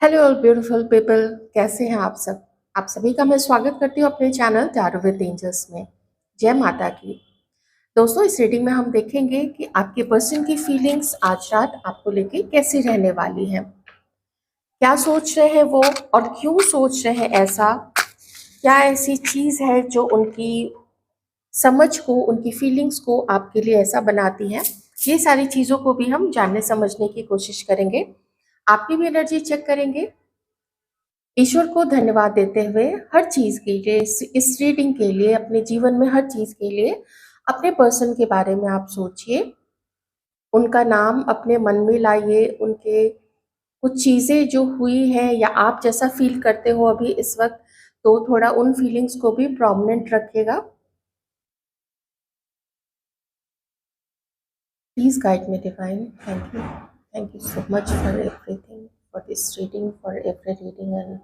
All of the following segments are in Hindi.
Hello all beautiful people. कैसे हैं आप सब? आप सभी का मैं स्वागत करती हूँ अपने चैनल टैरो विद एंजल्स में। जय माता की। दोस्तों, इस रीडिंग में हम देखेंगे कि आपके पर्सन की फीलिंग्स आज रात आपको लेके कैसी रहने वाली हैं। क्या सोच रहे हैं वो और क्यों सोच रहे हैं ऐसा? क्या ऐसी चीज़ है जो उनकी समझ को, उनकी फीलिंग्स को आपके लिए ऐसा बनाती है? ये सारी चीज़ों को भी हम जानने समझने की कोशिश करेंगे। आपकी भी एनर्जी चेक करेंगे। ईश्वर को धन्यवाद देते हुए हर चीज़ के लिए, इस रीडिंग के लिए, अपने जीवन में हर चीज़ के लिए अपने पर्सन के बारे में आप सोचिए। उनका नाम अपने मन में लाइए। उनके कुछ चीज़ें जो हुई हैं या आप जैसा फील करते हो अभी इस वक्त, तो थोड़ा उन फीलिंग्स को भी प्रोमिनेंट रखिएगा। Please guide me divine. Thank you so much for everything, for this reading, for every reading and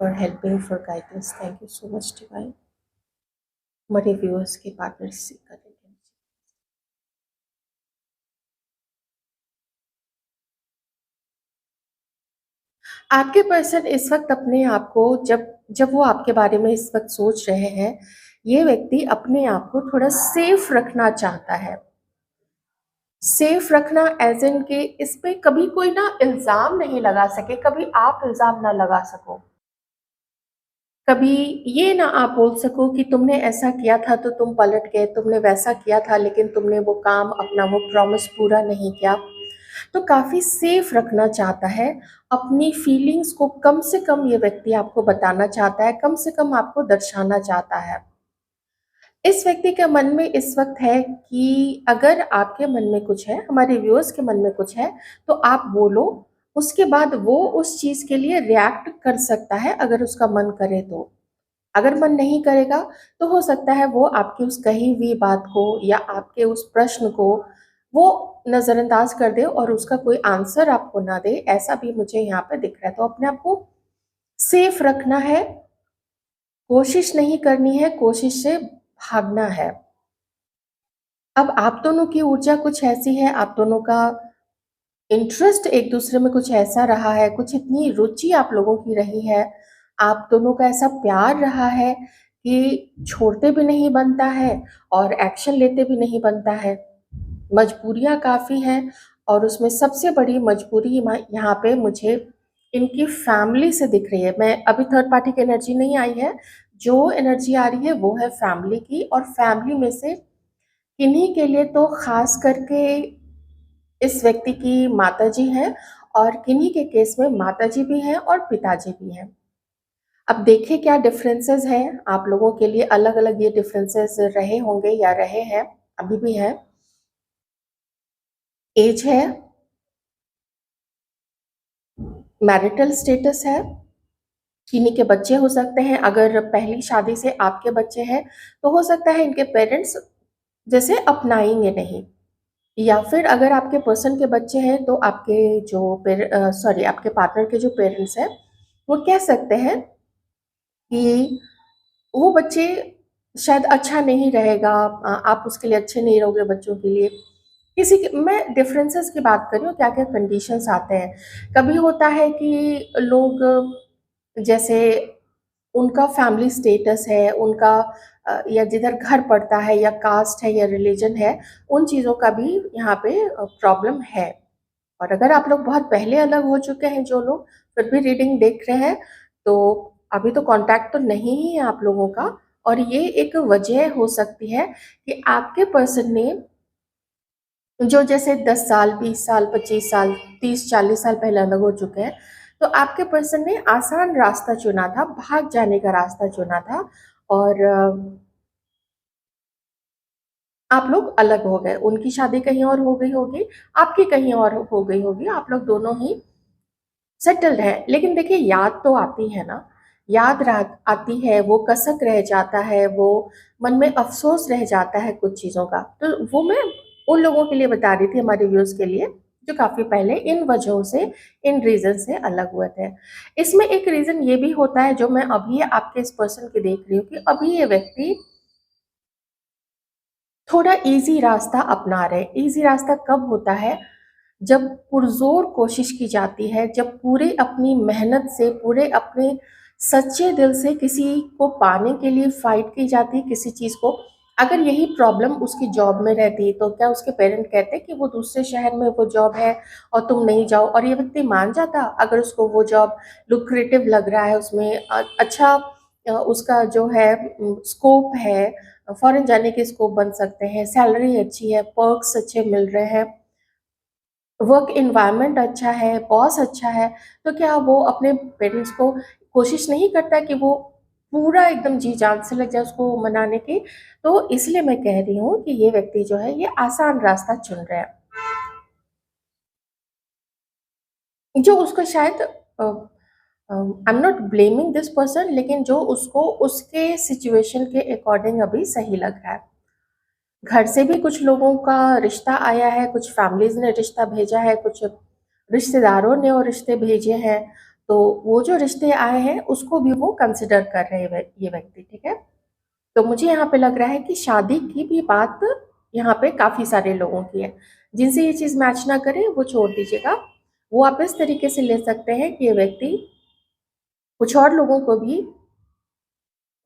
for helping, for guidance. Thank you so much divine. हमारे व्यूअर्स के पार्टनरशिप करेंगे। आपके पर्सन इस वक्त अपने आप को, जब जब वो आपके बारे में इस वक्त सोच रहे हैं, ये व्यक्ति अपने आप को थोड़ा सेफ रखना चाहता है। सेफ रखना एज इन के इस पे कभी कोई ना इल्जाम नहीं लगा सके, कभी आप इल्जाम ना लगा सको, कभी ये ना आप बोल सको कि तुमने ऐसा किया था तो तुम पलट गए, तुमने वैसा किया था लेकिन तुमने वो काम अपना वो प्रॉमिस पूरा नहीं किया। तो काफ़ी सेफ रखना चाहता है। अपनी फीलिंग्स को कम से कम ये व्यक्ति आपको बताना चाहता है, कम से कम आपको दर्शाना चाहता है। इस व्यक्ति के मन में इस वक्त है कि अगर आपके मन में कुछ है, हमारे व्यूअर्स के मन में कुछ है, तो आप बोलो। उसके बाद वो उस चीज़ के लिए रिएक्ट कर सकता है अगर उसका मन करे तो। अगर मन नहीं करेगा तो हो सकता है वो आपकी उस कही हुई बात को या आपके उस प्रश्न को वो नज़रअंदाज कर दे और उसका कोई आंसर आपको ना दे। ऐसा भी मुझे यहाँ पे दिख रहा है। तो अपने आप को सेफ रखना है, कोशिश नहीं करनी है, कोशिश से भागना है। अब आप दोनों की ऊर्जा कुछ ऐसी है, आप दोनों का इंटरेस्ट एक दूसरे में कुछ ऐसा रहा है, कुछ इतनी रुचि आप लोगों की रही है, आप दोनों का ऐसा प्यार रहा है कि छोड़ते भी नहीं बनता है और एक्शन लेते भी नहीं बनता है। मजबूरियाँ काफ़ी हैं और उसमें सबसे बड़ी मजबूरी यहाँ पे मुझे इनकी फैमिली से दिख रही है। मैं अभी थर्ड पार्टी की एनर्जी नहीं आई है, जो एनर्जी आ रही है वो है फैमिली की। और फैमिली में से किन्हीं के लिए तो खास करके इस व्यक्ति की माताजी हैं और किन्हीं के केस में माताजी भी हैं और पिताजी भी हैं। अब देखिए क्या डिफरेंसेस हैं आप लोगों के लिए। अलग अलग ये डिफरेंसेस रहे होंगे या रहे हैं, अभी भी हैं। एज है, मैरिटल स्टेटस है, किन्हीं के बच्चे हो सकते हैं। अगर पहली शादी से आपके बच्चे हैं तो हो सकता है इनके पेरेंट्स जैसे अपनाएंगे नहीं, या फिर अगर आपके पर्सन के बच्चे हैं तो आपके जो आपके पार्टनर के जो पेरेंट्स हैं वो कह सकते हैं कि वो बच्चे शायद अच्छा नहीं रहेगा, आप उसके लिए अच्छे नहीं रहोगे बच्चों के लिए। किसी के मैं डिफरेंसेस की बात कर रही हूँ, क्या क्या कंडीशंस आते हैं। कभी होता है कि लोग जैसे उनका फैमिली स्टेटस है, उनका या जिधर घर पड़ता है या कास्ट है या रिलीजन है, उन चीज़ों का भी यहाँ पे प्रॉब्लम है। और अगर आप लोग बहुत पहले अलग हो चुके हैं, जो लोग फिर भी रीडिंग देख रहे हैं, तो अभी तो कांटेक्ट तो नहीं ही है आप लोगों का। और ये एक वजह हो सकती है कि आपके पर्सन ने जो जैसे 10 साल, 20 साल, 25 साल, 30, 40 साल पहले अलग हो चुके हैं, तो आपके पर्सन ने आसान रास्ता चुना था, भाग जाने का रास्ता चुना था। और आप लोग अलग हो गए। उनकी शादी कहीं और हो गई होगी, आपकी कहीं और हो गई होगी, आप लोग दोनों ही सेटल्ड है। लेकिन देखिए, याद तो आती है ना, आती है, वो कसक रह जाता है, वो मन में अफसोस रह जाता है कुछ चीज़ों का। तो वो मैं उन लोगों के लिए बता रही थी, हमारे व्यूअर्स के लिए, जो काफ़ी पहले इन वजहों से, इन रीज़न से अलग हुए थे। इसमें एक रीज़न ये भी होता है जो मैं अभी आपके इस पर्सन की देख रही हूँ कि अभी ये व्यक्ति थोड़ा ईज़ी रास्ता अपना रहे। ईज़ी रास्ता कब होता है? जब पुरज़ोर कोशिश की जाती है, जब पूरे अपनी मेहनत से, पूरे अपने सच्चे दिल से किसी को पाने के लिए फ़ाइट की जाती है किसी चीज़ को, अगर यही प्रॉब्लम उसकी जॉब में रहती, तो क्या उसके पेरेंट कहते कि वो दूसरे शहर में वो जॉब है और तुम नहीं जाओ? और ये व्यक्ति मान जाता अगर उसको वो जॉब लुक्रेटिव लग रहा है, उसमें अच्छा उसका जो है स्कोप है, फ़ॉरेन जाने के स्कोप बन सकते हैं, सैलरी अच्छी है, पर्क्स अच्छे मिल रहे हैं, वर्क एनवायरनमेंट अच्छा है, बॉस अच्छा है, तो क्या वो अपने पेरेंट्स को कोशिश नहीं करता कि वो पूरा एकदम जी-जान से लग जाए उसको मनाने की? तो इसलिए मैं कह रही हूँ कि ये व्यक्ति जो है, ये आसान रास्ता चुन रहा है, जो उसको शायद I am not blaming this person, लेकिन जो उसको उसके सिचुएशन के अकॉर्डिंग अभी सही लग रहा है। घर से भी कुछ लोगों का रिश्ता आया है, कुछ फैमिलीज़ ने रिश्ता भेजा है, कुछ रिश्तेदारों ने वो रिश्ते भेजे हैं, तो वो जो रिश्ते आए हैं, उसको भी वो कंसिडर कर रहे हैं ये व्यक्ति, ठीक है? तो मुझे यहाँ पे लग रहा है कि शादी की भी बात यहाँ पे काफ़ी सारे लोगों की है। जिनसे ये चीज़ मैच ना करे, वो छोड़ दीजिएगा। वो आप इस तरीके से ले सकते हैं कि ये व्यक्ति कुछ और लोगों को भी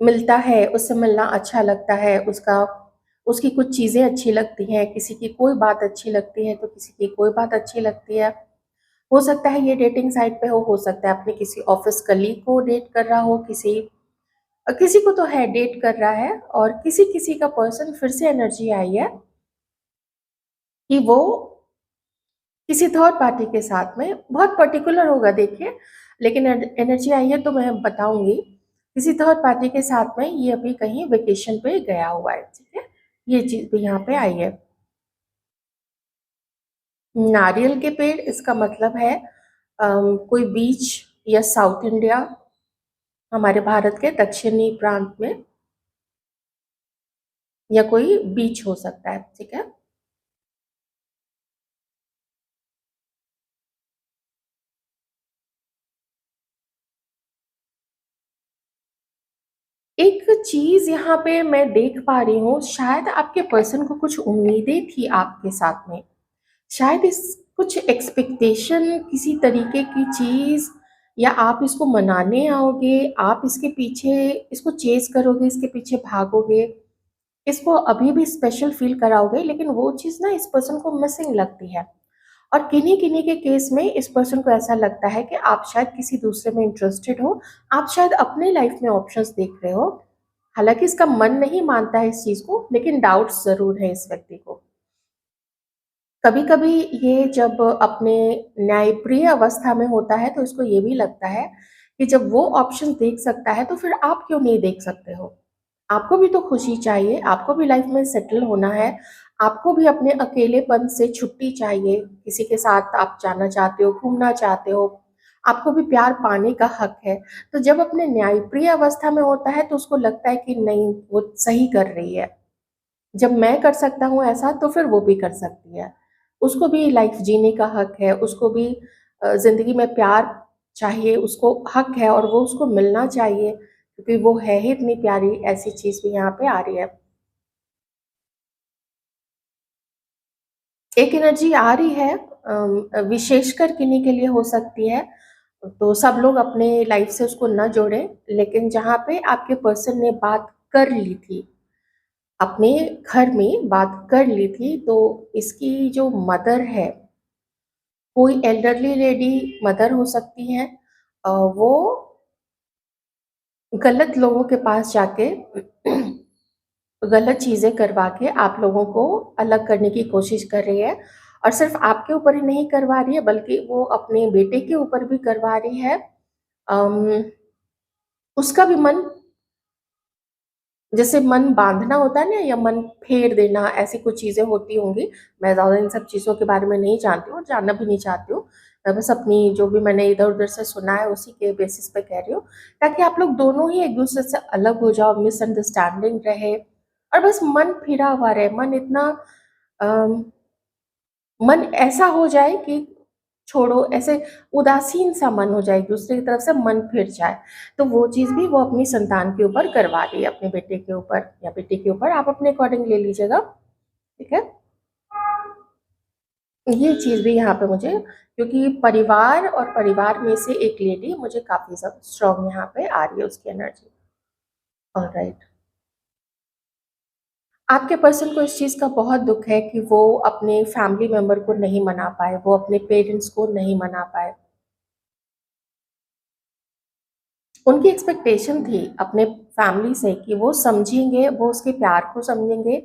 मिलता है, उससे मिलना अच्छा लगता है, उसकी कुछ चीज़ें अच्छी लगती हैं, किसी की कोई बात अच्छी लगती है, तो किसी की कोई बात अच्छी लगती है। हो सकता है ये डेटिंग साइट पे हो सकता है अपने किसी ऑफ़िस कलीग को डेट कर रहा हो, किसी को तो है डेट कर रहा है, और किसी-किसी का पर्सन फिर से एनर्जी आई है कि वो किसी थर्ड पार्टी के साथ में बहुत पर्टिकुलर होगा देखिए, लेकिन एनर्जी आई है तो मैं बताऊँगी। किसी थर्ड पार्टी के साथ में ये अभी कहीं वेकेशन पे गया हुआ है, ठीक है? ये चीज़ भी यहाँ पे आई है। नारियल के पेड़ इसका मतलब है कोई बीच या साउथ इंडिया, हमारे भारत के दक्षिणी प्रांत में, या कोई बीच हो सकता है, ठीक है? एक चीज़ यहाँ पे मैं देख पा रही हूँ, शायद आपके पर्सन को कुछ उम्मीदें थी आपके साथ में। शायद इस कुछ एक्सपेक्टेशन किसी तरीके की चीज़, या आप इसको मनाने आओगे, आप इसके पीछे इसको चेज़ करोगे, इसके पीछे भागोगे, इसको अभी भी स्पेशल फ़ील कराओगे, लेकिन वो चीज़ ना इस पर्सन को मिसिंग लगती है। और किन्हीं-किन्हीं के केस में इस पर्सन को ऐसा लगता है कि आप शायद किसी दूसरे में इंटरेस्टेड हो, आप शायद अपने लाइफ़ में ऑप्शंस देख रहे हो। हालाँकि इसका मन नहीं मानता है इस चीज़ को, लेकिन डाउट्स ज़रूर है इस व्यक्ति को। कभी-कभी ये जब अपने न्यायप्रिय अवस्था में होता है, तो इसको ये भी लगता है कि जब वो ऑप्शन देख सकता है, तो फिर आप क्यों नहीं देख सकते हो? आपको भी तो खुशी चाहिए, आपको भी लाइफ में सेटल होना है, आपको भी अपने अकेलेपन से छुट्टी चाहिए, किसी के साथ आप जाना चाहते हो, घूमना चाहते हो, आपको भी प्यार पाने का हक है। तो जब अपने न्यायप्रिय अवस्था में होता है, तो उसको लगता है कि नहीं, वो सही कर रही है। जब मैं कर सकता हूँ ऐसा, तो फिर वो भी कर सकती है। उसको भी लाइफ़ जीने का हक है, उसको भी ज़िंदगी में प्यार चाहिए, उसको हक है और वो उसको मिलना चाहिए, क्योंकि वो है ही इतनी प्यारी, ऐसी चीज़ भी यहाँ पे आ रही है। एक एनर्जी आ रही है, विशेषकर किन्हीं के लिए हो सकती है, तो सब लोग अपने लाइफ़ से उसको ना जोड़ें, लेकिन जहाँ पे आपके पर्सन ने बात कर ली थी, अपने घर में बात कर ली थी, तो इसकी जो मदर है, कोई एल्डरली लेडी मदर हो सकती हैं, वो गलत लोगों के पास जाके गलत चीज़ें करवा के आप लोगों को अलग करने की कोशिश कर रही है, और सिर्फ़ आपके ऊपर ही नहीं करवा रही है, बल्कि वो अपने बेटे के ऊपर भी करवा रही है। अम, उसका भी मन, जैसे मन बाँधना होता है ना, या मन फेर देना, ऐसी कुछ चीज़ें होती होंगी। मैं ज़्यादा इन सब चीज़ों के बारे में नहीं जानती हूँ और जानना भी नहीं चाहती हूँ। मैं बस अपनी जो भी मैंने इधर-उधर से सुना है उसी के बेसिस पे कह रही हूँ, ताकि आप लोग दोनों ही एक-दूसरे से अलग हो जाओ, मिसअंडरस्टैंडिंग रहे और बस मन फिरा हुआ रहे। मन इतना अम, मन ऐसा हो जाए कि छोड़ो, ऐसे उदासीन-सा मन हो जाए, एक-दूसरे की तरफ से मन फिर जाए। तो वो चीज़ भी वो अपनी संतान के ऊपर करवा रही है, अपने बेटे के ऊपर या बेटी के ऊपर, आप अपने अकॉर्डिंग ले लीजिएगा, ठीक है? ये चीज़ भी यहाँ पे मुझे, क्योंकि परिवार और परिवार में से एक लेडी मुझे काफ़ी ज़्यादा स्ट्रॉन्ग यहाँ पे आ रही है उसकी एनर्जी। ऑलराइट। आपके पर्सन को इस चीज़ का बहुत दुःख है कि वो अपने फैमिली मेंबर को नहीं मना पाए, वो अपने पेरेंट्स को नहीं मना पाए। उनकी एक्सपेक्टेशन थी अपने फैमिली से कि वो समझेंगे, वो उसके प्यार को समझेंगे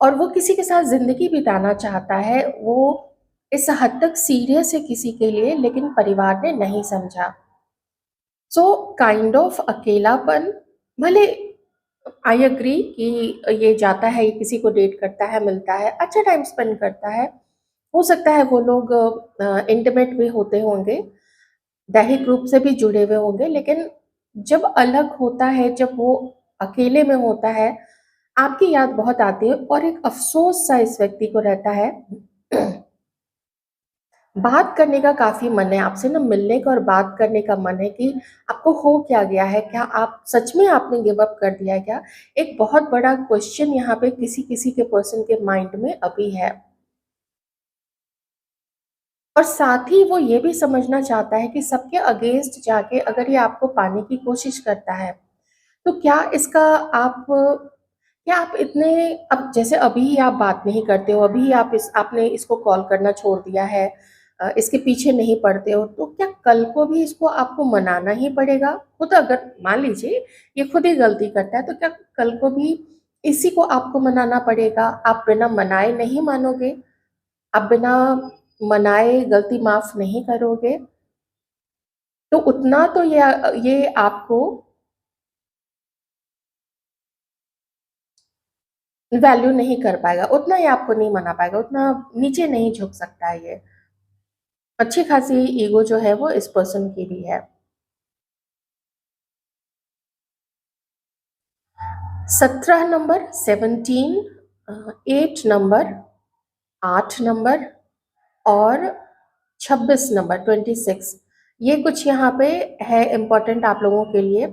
और वो किसी के साथ ज़िंदगी बिताना चाहता है, वो इस हद तक सीरियस है किसी के लिए, लेकिन परिवार ने नहीं समझा। सो काइंड ऑफ अकेलापन, भले आई एग्री कि ये जाता है, ये किसी को डेट करता है, मिलता है, अच्छा टाइम स्पेंड करता है, हो सकता है वो लोग इंटीमेट भी होते होंगे, दैहिक रूप से भी जुड़े हुए होंगे, लेकिन जब अलग होता है, जब वो अकेले में होता है, आपकी याद बहुत आती है और एक अफ़सोस सा इस व्यक्ति को रहता है। बात करने का काफ़ी मन है, आपसे ना मिलने का और बात करने का मन है कि आपको हो क्या गया है? क्या आप सच में आपने गिव अप कर दिया है क्या? एक बहुत बड़ा क्वेश्चन यहाँ पे किसी-किसी के पर्सन के माइंड में अभी है। और साथ ही वो ये भी समझना चाहता है कि सबके अगेंस्ट जाके अगर ये आपको पाने की कोशिश करता है, तो क्या इसका आप क्या आप इतने, अब जैसे अभी ही आप बात नहीं करते हो, अभी ही आपने इसको कॉल करना छोड़ दिया है, इसके पीछे नहीं पड़ते हो, तो क्या कल को भी इसको आपको मनाना ही पड़ेगा? खुद अगर मान लीजिए ये खुद ही गलती करता है, तो क्या कल को भी इसी को आपको मनाना पड़ेगा? आप बिना मनाए नहीं मानोगे? आप बिना मनाए गलती माफ़ नहीं करोगे? तो उतना तो ये आपको वैल्यू नहीं कर पाएगा, उतना ये आपको नहीं मना पाएगा, उतना नीचे नहीं झुक सकता है ये। अच्छी खासी ईगो जो है वो इस पर्सन की भी है। 17 नंबर, 17, 8 नंबर, 8 नंबर और 26 नंबर, 26, ये कुछ यहाँ पे है इम्पोर्टेंट आप लोगों के लिए,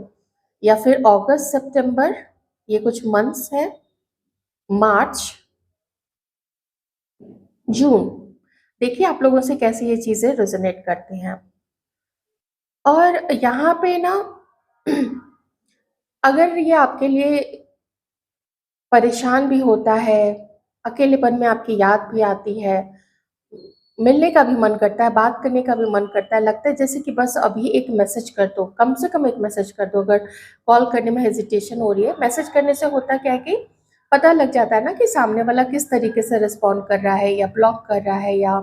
या फिर अगस्त, सितंबर, ये कुछ मंथ्स हैं, मार्च, जून। देखिए आप लोगों से कैसे ये चीज़ें रेज़ोनेट करती हैं। और यहाँ पे ना अगर ये आपके लिए परेशान भी होता है, अकेलेपन में आपकी याद भी आती है, मिलने का भी मन करता है, बात करने का भी मन करता है, लगता है जैसे कि बस अभी एक मैसेज कर दो, कम से कम एक मैसेज कर दो, अगर कॉल करने में हेजिटेशन हो रही है। मैसेज करने से होता क्या है कि पता लग जाता है ना कि सामने वाला किस तरीके से रिस्पॉन्ड कर रहा है, या ब्लॉक कर रहा है, या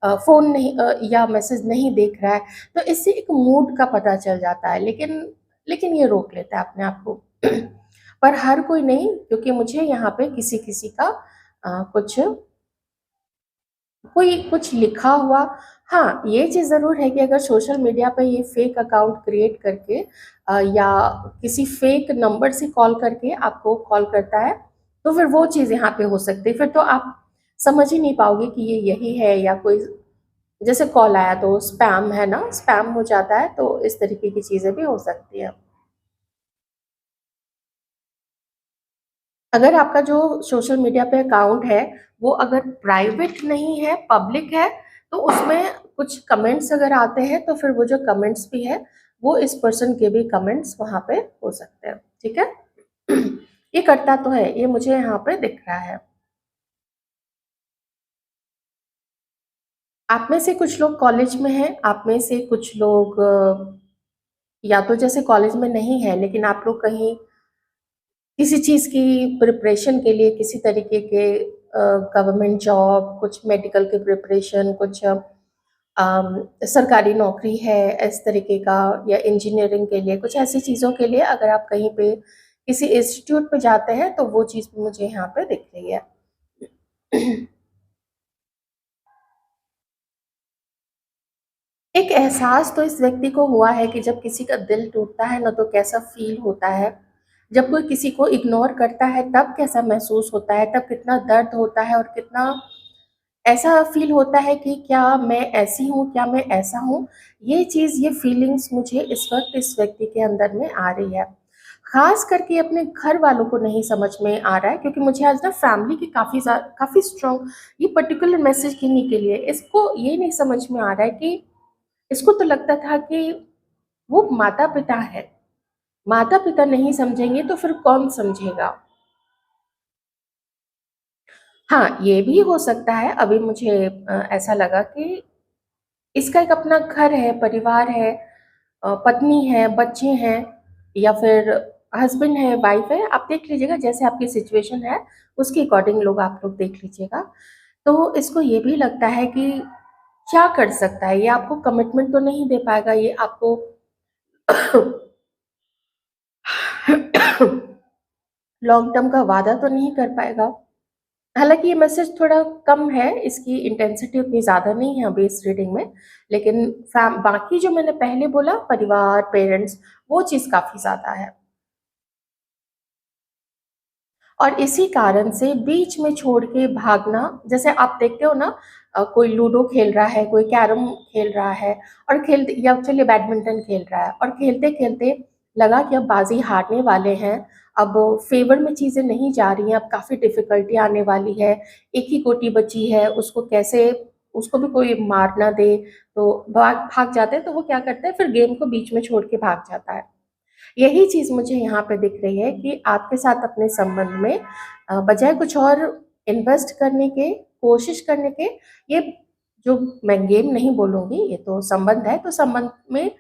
फ़ोन नहीं, या मैसेज नहीं देख रहा है, तो इससे एक मूड का पता चल जाता है। लेकिन ये रोक लेता है अपने आप को। पर हर कोई नहीं, क्योंकि मुझे यहाँ पे किसी-किसी का कुछ कोई कुछ लिखा हुआ, हाँ, ये चीज़ ज़रूर है कि अगर सोशल मीडिया पे ये फ़ेक अकाउंट क्रिएट करके या किसी फ़ेक नंबर से कॉल करके आपको कॉल करता है, तो फिर वो चीज़ यहाँ पे हो सकती है। फिर तो आप समझ ही नहीं पाओगे कि ये यही है या कोई, जैसे कॉल आया तो स्पैम है ना, स्पैम हो जाता है, तो इस तरीके की चीज़ें भी हो सकती हैं। अगर आपका जो सोशल मीडिया पे अकाउंट है, वो अगर प्राइवेट नहीं है, पब्लिक है, तो उसमें कुछ कमेंट्स अगर आते हैं, तो फिर वो जो कमेंट्स भी है, वो इस पर्सन के भी कमेंट्स वहाँ पे हो सकते हैं, ठीक है? ये करता तो है, ये मुझे यहाँ पे दिख रहा है। आप में से कुछ लोग कॉलेज में हैं, आप में से कुछ लोग या तो जैसे कॉलेज में नहीं है, लेकिन आप लोग कहीं किसी चीज़ की प्रिपरेशन के लिए, किसी तरीके के गवर्नमेंट जॉब, कुछ मेडिकल की प्रिपरेशन, कुछ सरकारी नौकरी है इस तरीके का, या इंजीनियरिंग के लिए, कुछ ऐसी चीज़ों के लिए अगर आप कहीं पे किसी इंस्टीट्यूट पे जाते हैं, तो वो चीज़ मुझे यहाँ पे दिख रही है। एक एहसास तो इस व्यक्ति को हुआ है कि जब किसी का दिल टूटता है ना, तो कैसा फ़ील होता है। जब कोई किसी को इग्नोर करता है तब कैसा महसूस होता है, तब कितना दर्द होता है और कितना ऐसा फ़ील होता है कि क्या मैं ऐसी हूँ, क्या मैं ऐसा हूँ? ये चीज़, ये फीलिंग्स मुझे इस वक़्त इस व्यक्ति के अंदर में आ रही है। ख़ास करके अपने घर वालों को नहीं समझ में आ रहा है, क्योंकि मुझे आज ना फैमिली की काफ़ी स्ट्रॉन्ग ये पर्टिकुलर मैसेज देने के लिए इसको ये नहीं समझ में आ रहा है कि इसको तो लगता था कि वो माता-पिता है। माता-पिता नहीं समझेंगे तो फिर कौन समझेगा? हाँ, ये भी हो सकता है। अभी मुझे ऐसा लगा कि इसका एक अपना घर है, परिवार है, पत्नी है, बच्चे हैं या फिर हस्बैंड है, वाइफ है, आप देख लीजिएगा जैसे आपकी सिचुएशन है, उसके अकॉर्डिंग लोग आप लोग देख लीजिएगा। तो इसको ये भी लगता है कि क्या कर सकता है, ये आपको कमिटमेंट तो नहीं दे पाएगा, ये आपको लॉन्ग टर्म का वादा तो नहीं कर पाएगा। हालाँकि ये मैसेज थोड़ा कम है, इसकी इंटेंसिटी उतनी ज़्यादा नहीं है अभी इस रीडिंग में, लेकिन फैम बाकी जो मैंने पहले बोला परिवार, पेरेंट्स, वो चीज़ काफ़ी ज़्यादा है। और इसी कारण से बीच में छोड़ के भागना, जैसे आप देखते हो ना, कोई लूडो खेल रहा है, कोई कैरम खेल रहा है और खेलते या चलिए बैडमिंटन खेल रहा है और खेलते-खेलते लगा कि अब बाज़ी हारने वाले हैं, अब फ़ेवर में चीज़ें नहीं जा रही हैं, अब काफ़ी डिफ़िकल्टी आने वाली है, एक ही गोटी बची है, उसको कैसे उसको भी कोई मार ना दे, तो भाग भाग जाते हैं, तो वो क्या करते हैं फिर गेम को बीच में छोड़ के भाग जाता है। यही चीज़ मुझे यहाँ पे दिख रही है कि आपके साथ अपने संबंध में बजाय कुछ और इन्वेस्ट करने के, कोशिश करने के, ये जो मैं गेम नहीं बोलूँगी, ये तो संबंध है, तो संबंध में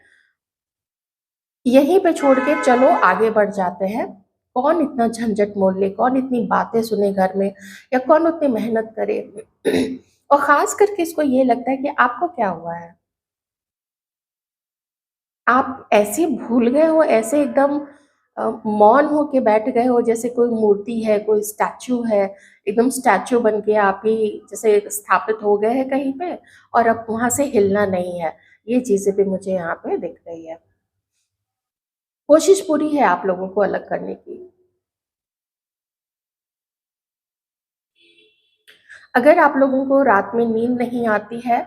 यहीं पे छोड़ के चलो आगे बढ़ जाते हैं। कौन इतना झंझट मोल ले, कौन इतनी बातें सुने घर में या कौन उतनी मेहनत करे। और ख़ास करके इसको ये लगता है कि आपको क्या हुआ है? आप ऐसे भूल गए हो, ऐसे एकदम मौन होके बैठ गए हो जैसे कोई मूर्ति है, कोई स्टैच्यू है, एकदम स्टैच्यू बन के आप ही जैसे स्थापित हो गए हैं कहीं पे और अब वहाँ से हिलना नहीं है। ये चीज़ें भी मुझे यहाँ पे दिख रही है। कोशिश पूरी है आप लोगों को अलग करने की। अगर आप लोगों को रात में नींद नहीं आती है,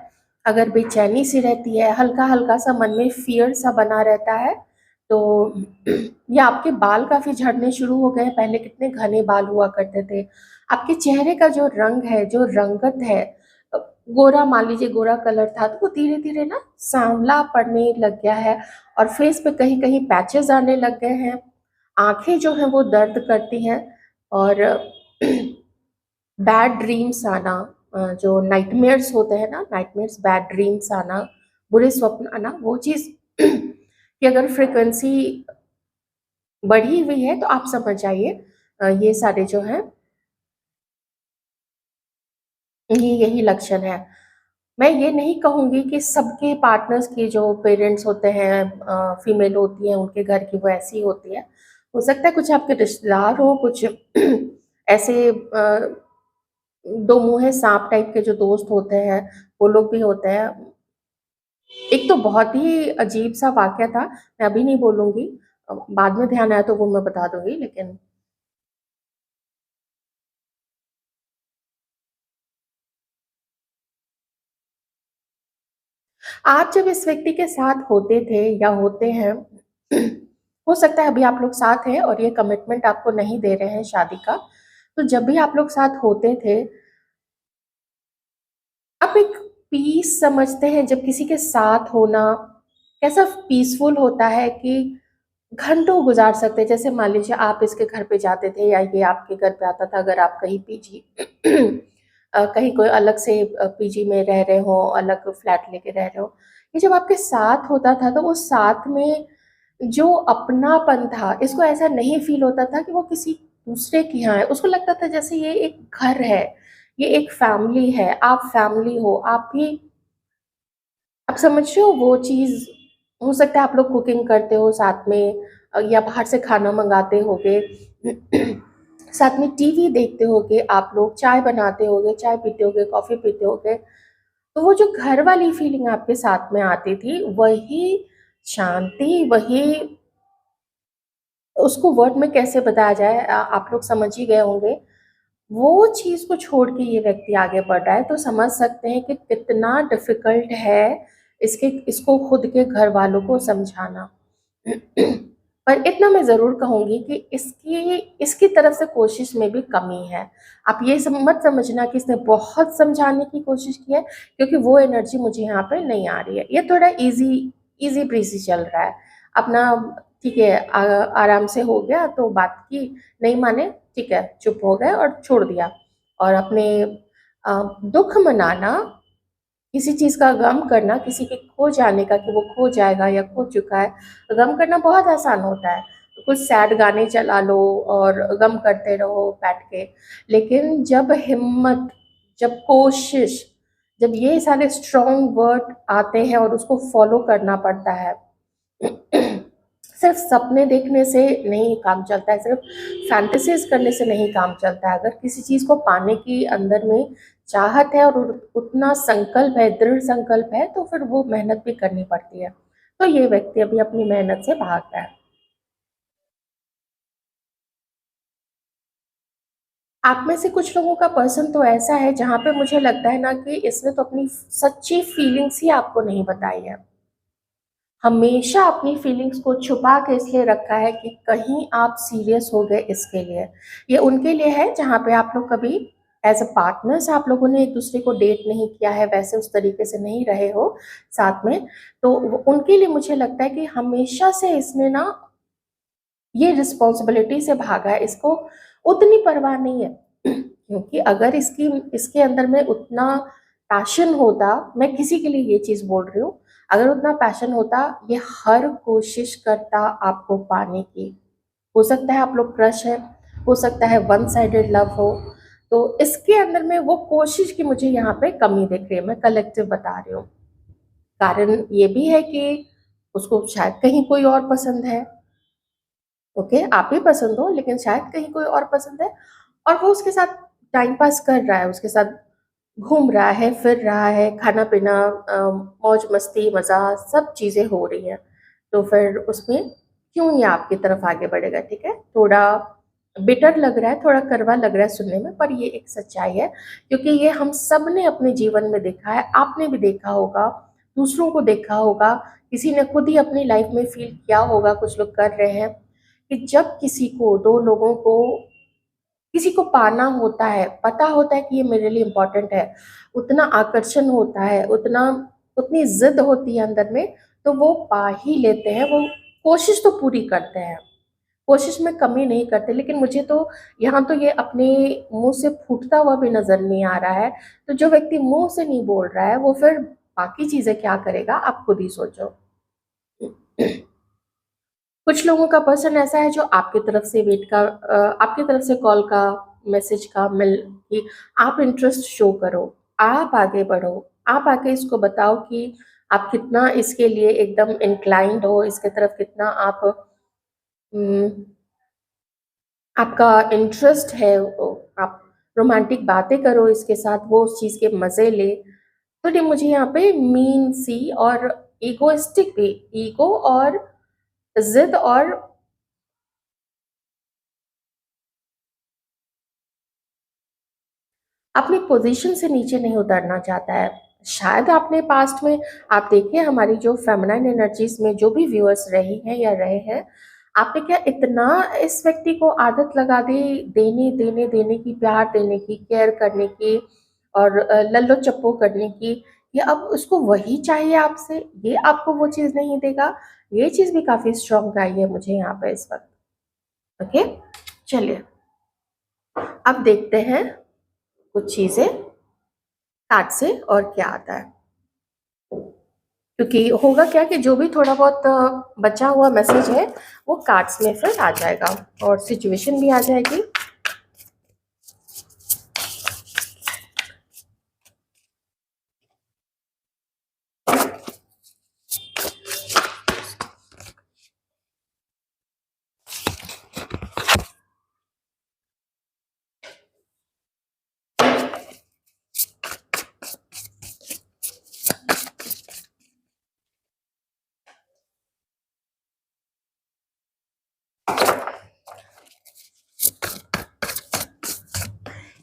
अगर बेचैनी सी रहती है, हल्का-हल्का सा मन में फ़ियर सा बना रहता है, तो या आपके बाल काफ़ी झड़ने शुरू हो गए हैं, पहले कितने घने बाल हुआ करते थे। आपके चेहरे का जो रंग है, जो रंगत है, अ, गोरा मान लीजिए गोरा कलर था, तो वो धीरे-धीरे ना सांवला पड़ने लग गया है और फेस पे कहीं-कहीं पैचेज़ आने लग गए हैं। आँखें जो हैं वो दर्द करती हैं और बैड ड्रीम्स आना, जो नाइटमेयर्स होते हैं ना, नाइटमेयर्स, बैड ड्रीम्स आना, बुरे स्वप्न आना, वो चीज़ की अगर फ्रीक्वेंसी बढ़ी हुई है तो आप समझ जाइए ये सारे जो हैं ये यही लक्षण है। मैं ये नहीं कहूँगी कि सबके पार्टनर्स के जो पेरेंट्स होते हैं, फीमेल होती हैं, उनके घर की वो ऐसी होती है। हो सकता है कुछ आपके रिश्तेदार हों, कुछ ऐसे 2 मुँहे साँप टाइप के जो दोस्त होते हैं, वो लोग भी होते हैं। एक तो बहुत ही अजीब-सा वाक़या था, मैं अभी नहीं बोलूँगी, बाद में ध्यान आया तो वो मैं बता दूँगी, लेकिन आप जब इस व्यक्ति के साथ होते थे या होते हैं, हो सकता है अभी आप लोग साथ हैं और ये कमिटमेंट आपको नहीं दे रहे हैं शादी का, तो जब भी आप लोग साथ होते थे, आप एक पीस समझते हैं जब किसी के साथ होना कैसा पीसफुल होता है कि घंटों गुज़ार सकते हैं। जैसे मान लीजिए आप इसके घर पे जाते थे या ये आपके घर पे आता था, अगर आप कहीं पीजी कहीं कोई अलग से पीजी में रह रहे हो, अलग फ्लैट लेके रह रहे हो। ये जब आपके साथ होता था तो वो साथ में जो अपनापन था, इसको ऐसा नहीं फ़ील होता था कि वो किसी दूसरे के यहाँ है। उसको लगता था जैसे ये एक घर है, ये एक फैमिली है, आप फैमिली हो, आप भी आप समझ रहे हो वो चीज़। हो सकता है आप लोग कुकिंग करते हो साथ में, या बाहर से खाना मँगाते होगे। साथ में टीवी देखते होगे, आप लोग चाय बनाते होगे, चाय पीते होगे, कॉफ़ी पीते होगे। तो वो जो घर वाली फीलिंग आपके साथ में आती थी, वही शांति, वही उसको वर्ड में कैसे बताया जाए, आप लोग समझ ही गए होंगे। वो चीज़ को छोड़ के ये व्यक्ति आगे बढ़ रहा है, तो समझ सकते हैं कि कितना डिफ़िकल्ट है इसको खुद के घरवालों को समझाना। पर इतना मैं ज़रूर कहूँगी कि इसकी इसकी तरफ से कोशिश में भी कमी है। आप ये मत समझना कि इसने बहुत समझाने की कोशिश की है, क्योंकि वो एनर्जी मुझे यहाँ पे नहीं आ रही है। ये थोड़ा ईज़ी ब्रीज़ी चल रहा है। अपना ठीक है, आराम से हो गया तो बात की, नहीं माने ठीक है, चुप हो गए और छोड़ दिया। और अपने दुःख मनाना, किसी चीज़ का गम करना, किसी के खो जाने का कि वो खो जाएगा या खो चुका है, गम करना बहुत आसान होता है। कुछ सैड गाने चला लो और गम करते रहो बैठ के। लेकिन जब हिम्मत, जब कोशिश, जब ये सारे स्ट्रॉन्ग वर्ड आते हैं और उसको फॉलो करना पड़ता है, सिर्फ सपने देखने से नहीं काम चलता है, सिर्फ फैंटेसीज करने से नहीं काम चलता है। अगर किसी चीज़ को पाने की अंदर में चाहत है और उतना संकल्प है, दृढ़ संकल्प है, तो फिर वो मेहनत भी करनी पड़ती है। तो ये व्यक्ति अभी अपनी मेहनत से भाग रहा है। आप में से कुछ लोगों का पर्सन तो ऐसा है जहाँ पे मुझे लगता है ना कि इसने तो अपनी सच्ची फीलिंग्स ही आपको नहीं बताई है। हमेशा अपनी फीलिंग्स को छुपा के इसलिए रखा है कि कहीं आप सीरियस हो गए इसके लिए। ये उनके लिए है जहाँ पे आप लोग कभी एज अ पार्टनर्स आप लोगों ने एक दूसरे को डेट नहीं किया है, वैसे उस तरीके से नहीं रहे हो साथ में। तो उनके लिए मुझे लगता है कि हमेशा से इसने ना ये रिस्पॉन्सिबिलिटी से भागा है, इसको उतनी परवाह नहीं है। क्योंकि अगर इसकी इसके अंदर में उतना पैशन होता, मैं किसी के लिए ये चीज़ बोल रही हूँ, अगर उतना पैशन होता, ये हर कोशिश करता आपको पाने की। हो सकता है आप लोग क्रश है, हो सकता है वन साइडेड लव हो, तो इसके अंदर में वो कोशिश की मुझे यहाँ पे कमी दिख रही है। मैं कलेक्टिव बता रही हूँ। कारण ये भी है कि उसको शायद कहीं कोई और पसंद है। ओके, आप ही पसंद हो लेकिन शायद कहीं कोई और पसंद है, और वो उसके साथ टाइम पास कर रहा है, उसके साथ घूम रहा है, फिर रहा है, खाना-पीना, मौज मस्ती, मज़ा, सब चीज़ें हो रही हैं। तो फिर उसमें क्यों ये आपकी तरफ आगे बढ़ेगा, ठीक है? थोड़ा बिटर लग रहा है, थोड़ा कड़वा लग रहा है सुनने में, पर ये एक सच्चाई है, क्योंकि ये हम सब ने अपने जीवन में देखा है, आपने भी देखा होगा, दूसरों को देखा होगा, किसी ने खुद ही अपनी लाइफ में फ़ील किया होगा, कुछ लोग कर रहे हैं, कि जब किसी को, 2 लोगों को, किसी को पाना होता है, पता होता है कि ये मेरे लिए इम्पोर्टेंट है, उतना आकर्षण होता है, उतना उतनी ज़िद होती है अंदर में, तो वो पा ही लेते हैं, वो कोशिश तो पूरी करते हैं, कोशिश में कमी नहीं करते। लेकिन मुझे तो यहाँ तो ये अपने मुँह से फूटता हुआ भी नज़र नहीं आ रहा है, तो जो व्यक्ति मुँह से नहीं बोल रहा है, वो फिर बाकी चीज़ें क्या करेगा, आप खुद ही सोचो। कुछ लोगों का पर्सन ऐसा है जो आपकी तरफ से आपकी तरफ से कॉल का, मैसेज का मिल कि आप इंटरेस्ट शो करो, आप आगे बढ़ो, आप आके इसको बताओ कि आप कितना इसके लिए एकदम इंक्लाइंड हो, इसके तरफ कितना आप उम, आपका इंटरेस्ट है, आप रोमांटिक बातें करो इसके साथ, वो उस चीज़ के मज़े ले। तो ये मुझे यहाँ पे मीन सी और इगोइस्टिक भी, ईगो और ज़िद और अपनी पोजीशन से नीचे नहीं उतरना चाहता है। शायद आपने पास्ट में, आप देखिए हमारी जो फेमिनाइन एनर्जीज़ में जो भी व्यूअर्स रही हैं या रहे हैं, आपने क्या इतना इस व्यक्ति को आदत लगा दी देने की, प्यार देने की, केयर करने की और लल्लो-चप्पो करने की, कि अब उसको वही चाहिए आपसे, ये आपको वो चीज़ नहीं देगा। ये चीज़ भी काफ़ी स्ट्रॉन्ग आई है मुझे यहाँ पे इस वक़्त। ओके? चलिए, अब देखते हैं कुछ चीज़ें कार्ड से और क्या आता है। क्योंकि होगा क्या कि जो भी थोड़ा बहुत बचा हुआ मैसेज है, वो कार्ड्स में फिर आ जाएगा और सिचुएशन भी आ जाएगी।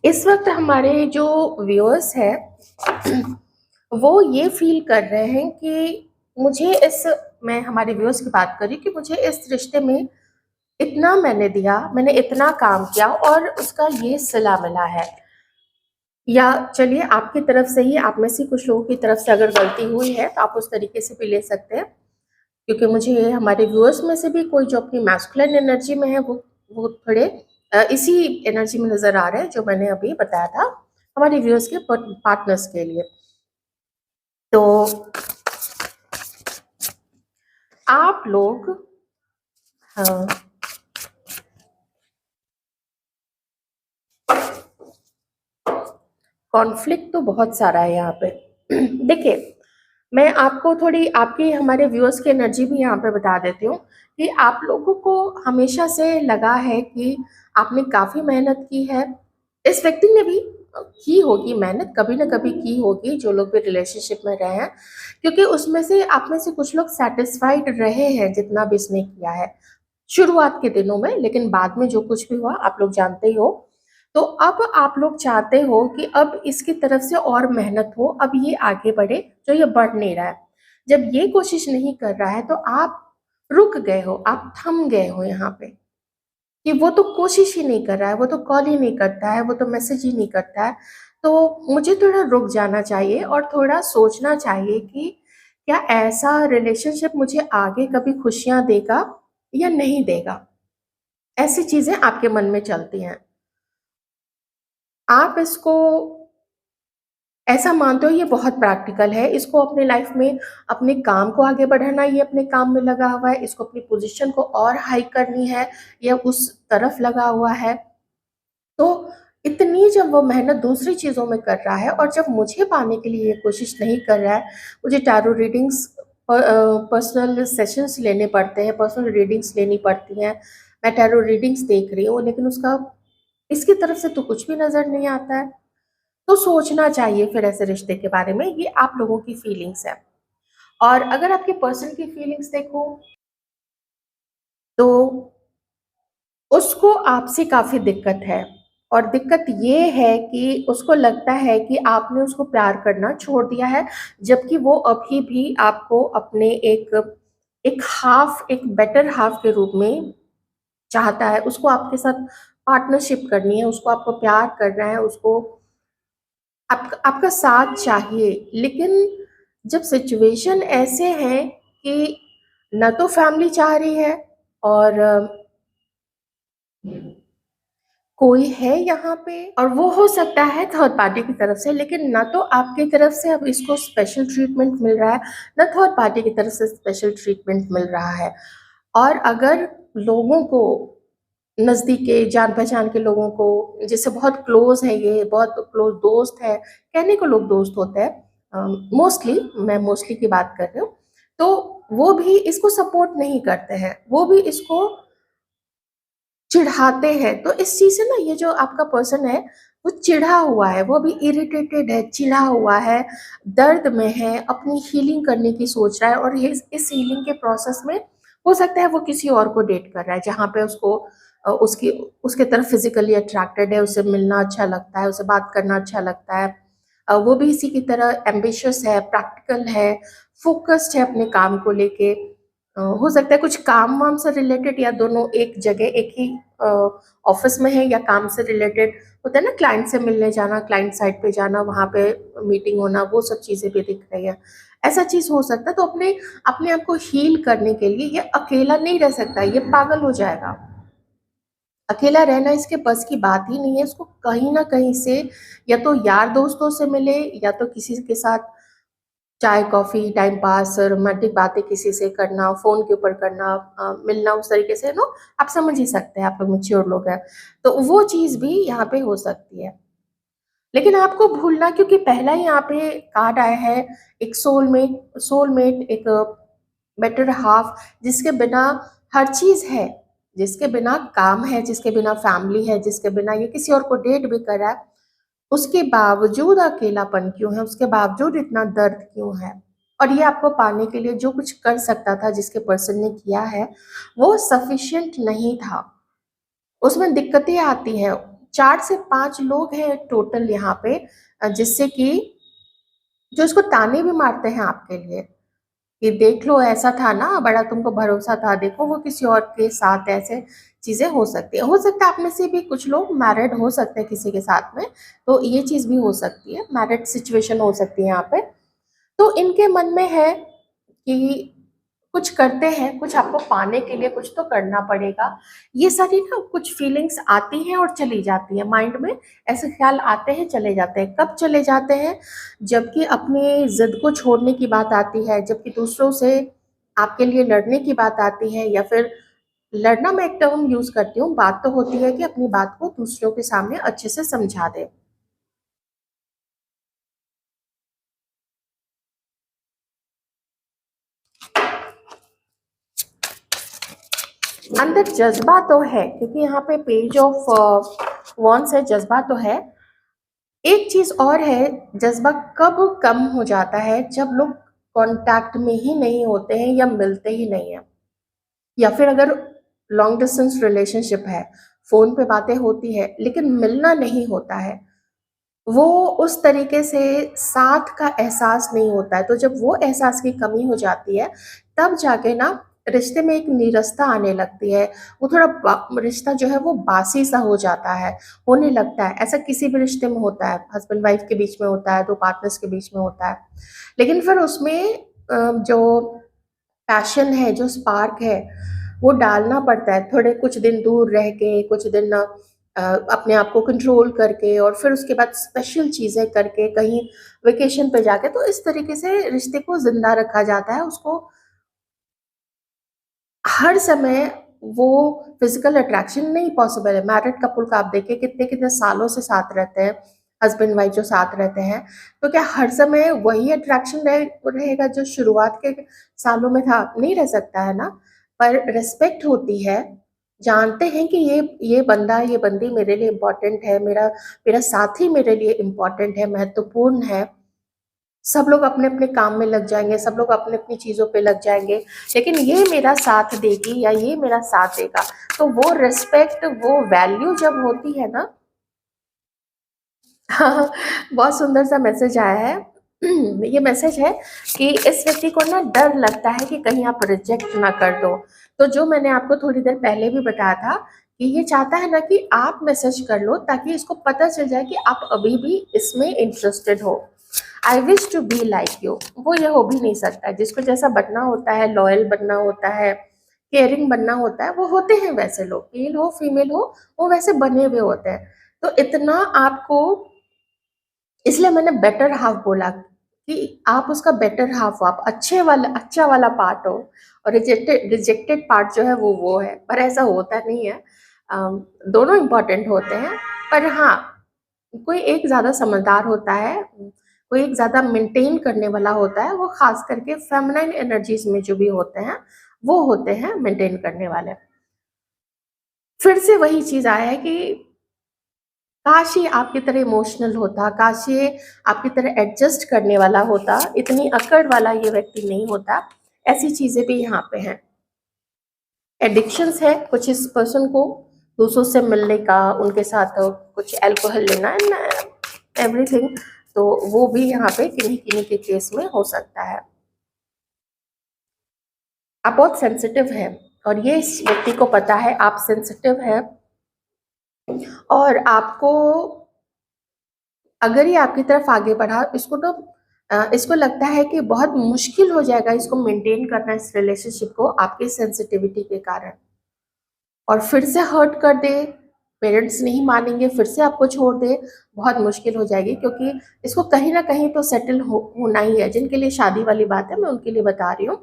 इस वक्त हमारे जो व्यूअर्स हैं वो ये फील कर रहे हैं कि मुझे इस मैं हमारे व्यूअर्स की बात करी कि मुझे इस रिश्ते में इतना मैंने दिया, मैंने इतना काम किया और उसका ये सिला मिला है। या चलिए आपकी तरफ से ही, आप में से कुछ लोगों की तरफ से अगर गलती हुई है तो आप उस तरीके से भी ले सकते हैं, क्योंकि मुझे हमारे व्यूअर्स में से भी कोई जो अपनी मैस्कुलिन एनर्जी में है वो थोड़े इसी एनर्जी में नजर आ रहे हैं जो मैंने अभी बताया था हमारे व्यूअर्स के पार्टनर्स के लिए। तो आप लोग, हाँ, कॉन्फ्लिक्ट तो बहुत सारा है यहाँ पे। देखिए, मैं आपको थोड़ी आपकी हमारे व्यूअर्स की एनर्जी भी यहाँ पे बता देती हूँ कि आप लोगों को हमेशा से लगा है कि आपने काफी मेहनत की है। इस व्यक्ति ने भी की होगी मेहनत, कभी ना कभी की होगी, जो लोग भी रिलेशनशिप में रहे हैं, क्योंकि उसमें से आप में से कुछ लोग सेटिस्फाइड रहे हैं जितना भी इसने किया है शुरुआत के दिनों में, लेकिन बाद में जो कुछ भी हुआ आप लोग जानते ही हो। तो अब आप लोग चाहते हो कि अब इसकी तरफ से और मेहनत हो, अब ये आगे बढ़े, जो ये बढ़ नहीं रहा है। जब ये कोशिश नहीं कर रहा है तो आप रुक गए हो, आप थम गए हो यहाँ पे, कि वो तो कोशिश ही नहीं कर रहा है, वो तो कॉल ही नहीं करता है, वो तो मैसेज ही नहीं करता है। तो मुझे थोड़ा रुक जाना चाहिए और थोड़ा सोचना चाहिए कि क्या ऐसा रिलेशनशिप मुझे आगे कभी खुशियां देगा या नहीं देगा। ऐसी चीजें आपके मन में चलती हैं। आप इसको ऐसा मानते हो ये बहुत प्रैक्टिकल है, इसको अपने लाइफ में अपने काम को आगे बढ़ाना, ये अपने काम में लगा हुआ है, इसको अपनी पोजीशन को और हाई करनी है, या उस तरफ लगा हुआ है। तो इतनी जब वो मेहनत दूसरी चीज़ों में कर रहा है और जब मुझे पाने के लिए ये कोशिश नहीं कर रहा है, मुझे टैरो रीडिंग्स, पर्सनल सेशंस लेने पड़ते हैं, पर्सनल रीडिंग्स लेनी पड़ती हैं, मैं टैरो रीडिंग्स देख रही हूँ, लेकिन उसका इसकी तरफ से तो कुछ भी नज़र नहीं आता है। तो सोचना चाहिए फिर ऐसे रिश्ते के बारे में, ये आप लोगों की फीलिंग्स है। और अगर आपके पर्सन की फीलिंग्स देखो तो उसको आपसे काफ़ी दिक्कत है, और दिक्कत ये है कि उसको लगता है कि आपने उसको प्यार करना छोड़ दिया है, जबकि वो अभी भी आपको अपने एक एक हाफ, एक बेटर हाफ के रूप में चाहता है। उसको आपके साथ पार्टनरशिप करनी है, उसको आपको प्यार करना है, उसको आपका साथ चाहिए। लेकिन जब सिचुएशन ऐसे है कि न तो फैमिली चाह रही है और कोई है यहाँ पे, और वो हो सकता है थर्ड पार्टी की तरफ से, लेकिन ना तो आपकी तरफ से अब इसको स्पेशल ट्रीटमेंट मिल रहा है, ना थर्ड पार्टी की तरफ से स्पेशल ट्रीटमेंट मिल रहा है। और अगर लोगों को, नज़दीक के जान पहचान के लोगों को, जिससे बहुत क्लोज है, ये बहुत क्लोज दोस्त है, कहने को लोग दोस्त होते हैं, मोस्टली मैं मोस्टली की बात कर रही हूँ, तो वो भी इसको सपोर्ट नहीं करते हैं, वो भी इसको चिढ़ाते हैं। तो इस चीज़ से ना, ये जो आपका पर्सन है वो चिढ़ा हुआ है, वो भी इरिटेटेड है, चिढ़ा हुआ है, दर्द में है, अपनी हीलिंग करने की सोच रहा है, और इस हीलिंग के प्रोसेस में हो सकता है वो किसी और को डेट कर रहा है, जहाँ पे उसको उसकी उसके तरफ फिजिकली अट्रैक्टेड है, उससे मिलना अच्छा लगता है, उससे बात करना अच्छा लगता है। वो भी इसी की तरह एम्बिशियस है, प्रैक्टिकल है, फोकस्ड है अपने काम को लेके। हो सकता है कुछ काम वाम से रिलेटेड, या दोनों एक जगह, एक ही ऑफिस में है, या काम से रिलेटेड होता है ना, क्लाइंट से मिलने जाना, क्लाइंट साइड पे जाना, वहाँ पे मीटिंग होना, वो सब चीज़ें भी दिख रही है। ऐसा चीज़ हो सकता है। तो अपने अपने आप को हील करने के लिए ये अकेला नहीं रह सकता, ये पागल हो जाएगा। अकेला रहना इसके बस की बात ही नहीं है। इसको कहीं ना कहीं से, या तो यार दोस्तों से मिले, या तो किसी के साथ चाय कॉफी, टाइम पास, रोमांटिक बातें किसी से करना, फोन के ऊपर करना, मिलना, उस तरीके से नो, आप समझ ही सकते हैं, आप लोग मैच्योर लोग हैं, तो वो चीज भी यहाँ पे हो सकती है। लेकिन आपको भूलना, क्योंकि पहला ही यहाँ पे कार्ड आया है, एक सोलमेट, एक बेटर हाफ, जिसके बिना हर चीज है, जिसके बिना काम है, जिसके बिना फैमिली है, जिसके बिना ये किसी और को डेट भी कर रहा है, उसके बावजूद अकेलापन क्यों है, उसके बावजूद इतना दर्द क्यों है। और ये आपको पाने के लिए जो कुछ कर सकता था, जिसके पर्सन ने किया है, वो सफिशिएंट नहीं था। उसमें दिक्कतें आती हैं। 4 से 5 लोग हैं टोटल यहाँ पे, जिससे कि जो इसको ताने भी मारते हैं आपके लिए, कि देख लो ऐसा था ना, बड़ा तुमको भरोसा था, देखो वो किसी और के साथ, ऐसे चीजें हो सकती है। हो सकता है आप में से भी कुछ लोग मैरिड हो सकते हैं किसी के साथ में, तो ये चीज भी हो सकती है, मैरिड सिचुएशन हो सकती है यहाँ पे। तो इनके मन में है कि कुछ करते हैं, कुछ आपको पाने के लिए कुछ तो करना पड़ेगा। ये सारी ना कुछ फीलिंग्स आती हैं और चली जाती हैं माइंड में। ऐसे ख्याल आते हैं, चले जाते हैं। कब चले जाते हैं? जबकि अपनी जिद को छोड़ने की बात आती है, जबकि दूसरों से आपके लिए लड़ने की बात आती है, या फिर लड़ना मैं एक टर्म यूज करती हूँ, बात तो होती है कि अपनी बात को दूसरों के सामने अच्छे से समझा दे। अंदर जज्बा तो है, क्योंकि यहाँ पे पेज ऑफ वॉन्स है, जज्बा तो है। एक चीज और है, जज्बा कब कम हो जाता है? जब लोग कांटेक्ट में ही नहीं होते हैं या मिलते ही नहीं है, या फिर अगर लॉन्ग डिस्टेंस रिलेशनशिप है, फोन पे बातें होती है लेकिन मिलना नहीं होता है, वो उस तरीके से साथ का एहसास नहीं होता है। तो जब वो एहसास की कमी हो जाती है, तब जाके ना रिश्ते में एक नीरसता आने लगती है। वो थोड़ा रिश्ता जो है वो बासी सा हो जाता है, होने लगता है। ऐसा किसी भी रिश्ते में होता है, हस्बैंड वाइफ के बीच में होता है, दो पार्टनर्स के बीच में होता है। लेकिन फिर उसमें जो पैशन है, जो स्पार्क है, वो डालना पड़ता है। थोड़े कुछ दिन दूर रह के, कुछ दिन अपने आप को कंट्रोल करके, और फिर उसके बाद स्पेशल चीजें करके, कहीं वेकेशन पे जाके, तो इस तरीके से रिश्ते को जिंदा रखा जाता है। उसको हर समय वो फिजिकल अट्रैक्शन नहीं पॉसिबल है। मैरिड कपल का आप देखिए कितने कितने सालों से साथ रहते हैं, हस्बैंड वाइफ जो साथ रहते हैं, तो क्या हर समय वही अट्रैक्शन रहेगा जो शुरुआत के सालों में था? नहीं रह सकता है ना। पर रिस्पेक्ट होती है, जानते हैं कि ये बंदा, ये बंदी मेरे लिए इम्पोर्टेंट है, मेरा मेरा साथी मेरे लिए इम्पोर्टेंट है, महत्वपूर्ण है। सब लोग अपने अपने काम में लग जाएंगे, सब लोग अपनी अपनी चीजों पे लग जाएंगे, लेकिन ये मेरा साथ देगी या ये मेरा साथ देगा। तो वो रिस्पेक्ट, वो वैल्यू जब होती है ना। हाँ, बहुत सुंदर सा मैसेज आया है। ये मैसेज है कि इस व्यक्ति को ना डर लगता है कि कहीं आप रिजेक्ट ना कर दो। तो जो मैंने आपको थोड़ी देर पहले भी बताया था कि ये चाहता है ना कि आप मैसेज कर लो, ताकि इसको पता चल जाए कि आप अभी भी इसमें इंटरेस्टेड हो। I wish to be like you, वो ये हो भी नहीं सकता। जिसको जैसा बनना होता है, लॉयल बनना होता है, केयरिंग बनना होता है, वो होते हैं वैसे लोग, मेल हो फीमेल हो, वो वैसे बने हुए होते हैं। तो इतना आपको, इसलिए मैंने बेटर हाफ बोला कि आप उसका बेटर हाफ हो, आप अच्छे वाला, अच्छा वाला पार्ट हो, और रिजेक्टेड रिजेक्टेड पार्ट जो है वो है। पर ऐसा होता नहीं है। दोनों इम्पोर्टेंट होते हैं। पर हाँ, कोई एक ज्यादा समझदार होता है, कोई एक ज्यादा मेंटेन करने वाला होता है। वो खास करके फेमिनाइन एनर्जीज में जो भी होते हैं, वो होते हैं मेंटेन करने वाले। फिर से वही चीज आया है कि काश ये आपकी तरह इमोशनल होता, काश ये आपकी तरह एडजस्ट करने वाला होता, इतनी अकड़ वाला ये व्यक्ति नहीं होता। ऐसी चीजें भी यहाँ पे हैं। एडिक्शंस है कुछ इस पर्सन को, दूसरों से मिलने का, उनके साथ कुछ अल्कोहल लेना एंड एवरीथिंग। तो वो भी यहाँ पे किन्हीं किन्हीं के केस में हो सकता है। आप बहुत सेंसिटिव है, और ये इस व्यक्ति को पता है आप सेंसिटिव है। और आपको, अगर ये आपकी तरफ आगे बढ़ा, इसको तो इसको लगता है कि बहुत मुश्किल हो जाएगा इसको मेंटेन करना, इस रिलेशनशिप को, आपकी सेंसिटिविटी के कारण। और फिर से हर्ट कर दे, पेरेंट्स नहीं मानेंगे, फिर से आपको छोड़ दे, बहुत मुश्किल हो जाएगी। क्योंकि इसको कहीं ना कहीं तो सेटल होना ही है। जिनके लिए शादी वाली बात है, मैं उनके लिए बता रही हूँ।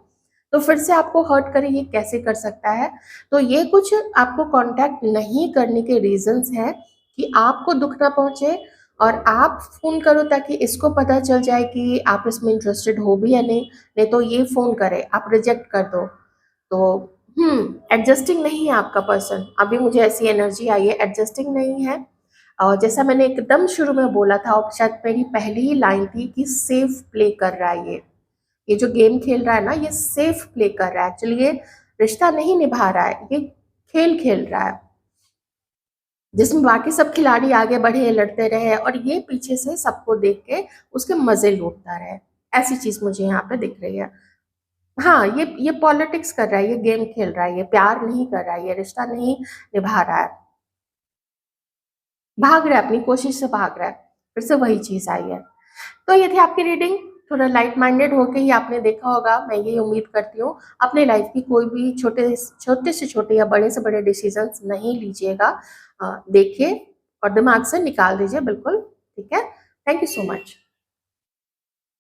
तो फिर से आपको हर्ट करे, ये कैसे कर सकता है? तो ये कुछ आपको कांटेक्ट नहीं करने के रीजंस हैं कि आपको दुख ना पहुंचे, और आप फोन करो ताकि इसको पता चल जाए कि आप इसमें इंटरेस्टेड हो भी या नहीं। नहीं तो ये फोन करे, आप रिजेक्ट कर दो। तो एडजस्टिंग नहीं है आपका पर्सन। अभी मुझे ऐसी एनर्जी आई है, एडजस्टिंग नहीं है। और जैसा मैंने एकदम शुरू में बोला था, और शायद मेरी पहली ही लाइन थी कि सेफ प्ले कर रहा है ये जो गेम खेल रहा है ना, ये सेफ प्ले कर रहा है। एक्चुअली ये रिश्ता नहीं निभा रहा है, ये खेल खेल रहा है, जिसमें बाकी सब खिलाड़ी आगे बढ़े, लड़ते रहे, और ये पीछे से सबको देख के उसके मजे लूटता रहे। ऐसी चीज मुझे यहाँ पे दिख रही है। हाँ, ये पॉलिटिक्स कर रहा है, ये गेम खेल रहा है, ये प्यार नहीं कर रहा है, ये रिश्ता नहीं निभा रहा है, भाग रहा है, अपनी कोशिश से भाग रहा है। फिर से वही चीज़ आई है। तो ये थी आपकी रीडिंग। थोड़ा लाइट माइंडेड होके ही आपने देखा होगा, मैं यही उम्मीद करती हूँ। अपने लाइफ की कोई भी छोटे से छोटे या बड़े से बड़े डिसीजंस नहीं लीजिएगा। देखिए और दिमाग से निकाल दीजिए बिल्कुल, ठीक है? Thank you so much.